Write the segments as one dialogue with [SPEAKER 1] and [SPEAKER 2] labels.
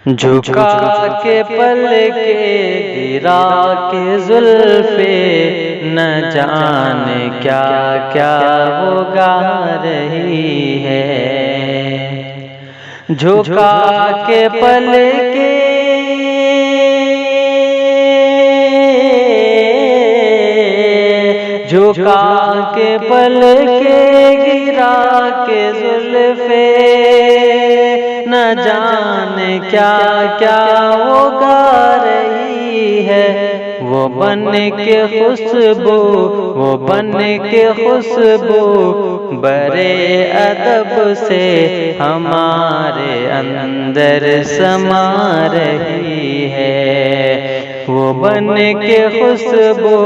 [SPEAKER 1] झुका के पल के गिरा के जुल्फे, न जाने क्या क्या वो गा रही है। झुका के पल के झुका के पल के गिरा के जुल्फे, न जाने क्या क्या वो गा रही है। वो बन के खुशबू, वो बन के खुशबू बड़े अदब से हमारे अंदर समा रही है। वो बन के खुशबू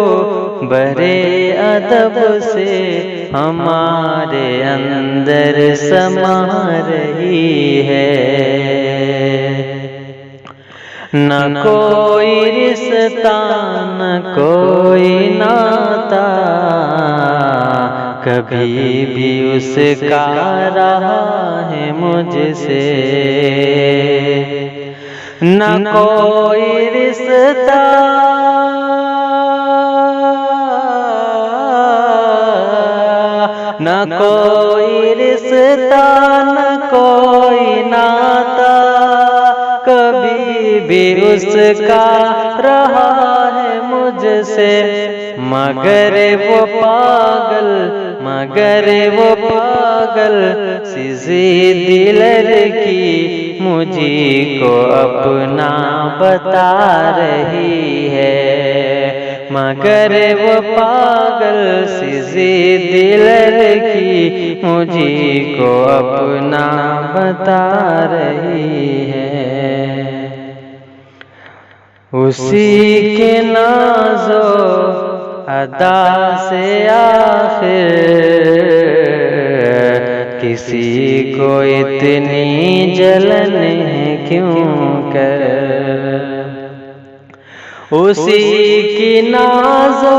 [SPEAKER 1] बड़े अदब से हमारे अंदर समा रही है। न कोई रिश्ता न कोई नाता कभी भी उसका रहा है मुझसे। न कोई रिश्ता न कोई रिश्ता न कोई नाता कभी भी उसका रहा है मुझसे। मगर वो पागल सी जिद्दी लड़की मुझी को अपना बता रही है। मगर वो पागल सी जिद्दी लड़की मुझी को अपना बता रही है। उसी के नाज़ो अदा से आखिर किसी को इतनी जलन है क्यों कर। उसी की नाज़ो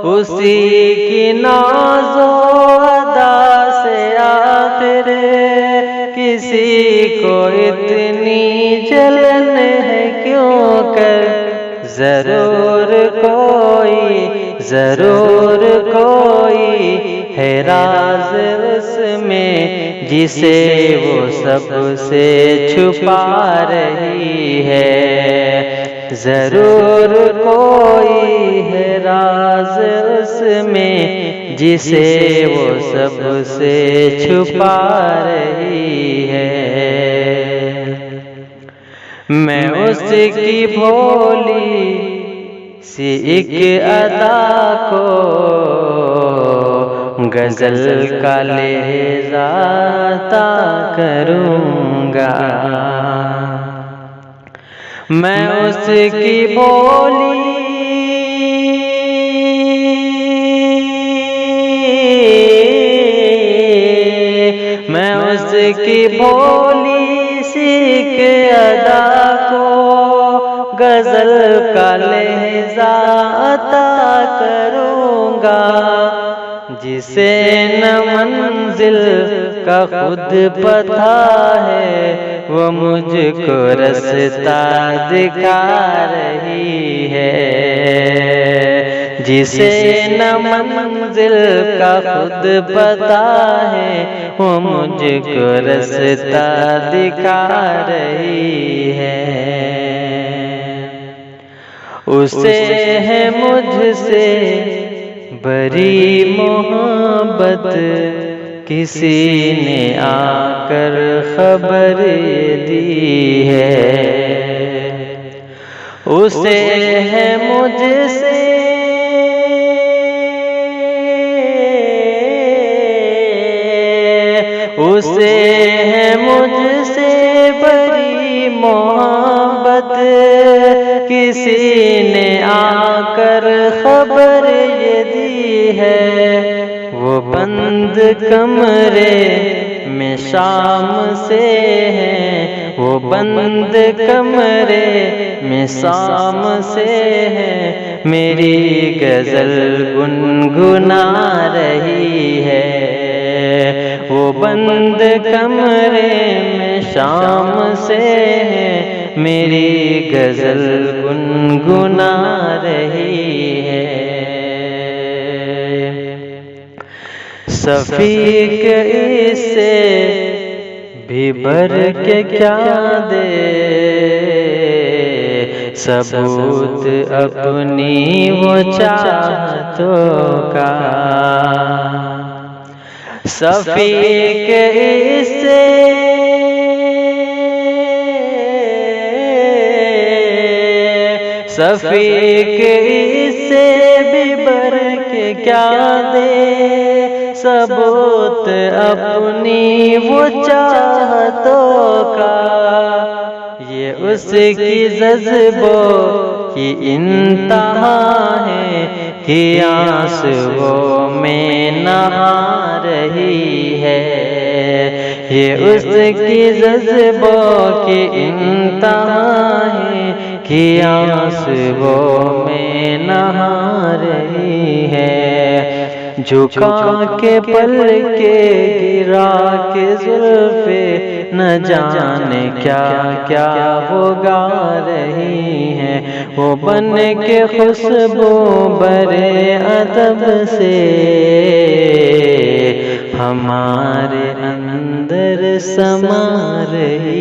[SPEAKER 1] उसी की नाज़ो अदा से आखिर किसी को इतनी जलन है क्यों कर। जरूर कोई है राज उसमें जिसे वो सबसे छुपा रही है। जरूर कोई है राज उसमें जिसे वो सबसे छुपा रही है। मैं उसकी भोली सी एक अदा को गजल का लहज़ा अता करूँगा। मैं उसकी भोली मैं उसकी भोली सीख अदा को गजल का लहज़ा अता करूँगा। जिसे न मंजिल का खुद पता है वो मुझको रास्ता दिखा रही है। जिसे न मंजिल का खुद पता है वो मुझको रास्ता दिखा रही है। उसे है मुझसे बड़ी मोहब्बत किसी ने आकर खबर दी है। उसे है मुझसे उसे है मुझसे बड़ी मोहब्बत किसी ने आकर खबर ये दी है। वो बंद कमरे में शाम से है, वो बंद कमरे में शाम से है, मेरी गजल गुनगुना रही है। बंद कमरे में शाम से है, मेरी गजल गुनगुना रही है। सफीक इससे भी बढ़ के क्या दे सबूत अपनी वो चाहतों का। सफीक इससे सफीक इससे भी बढ़ के क्या दे सबूत अपनी वो चाहतों का। ये उसकी जज्बों की इंतहा है कि आंसुओं में नहा रही है। ये उसकी जज्बों की इंतहा है कि आंसुओं में नहा रही है। झुका के पल के गिरा के जुल्फे न जाने क्या क्या वो गा रही हैं। वो बन के खुशबू बरे अदब से हमारे अंदर समा रही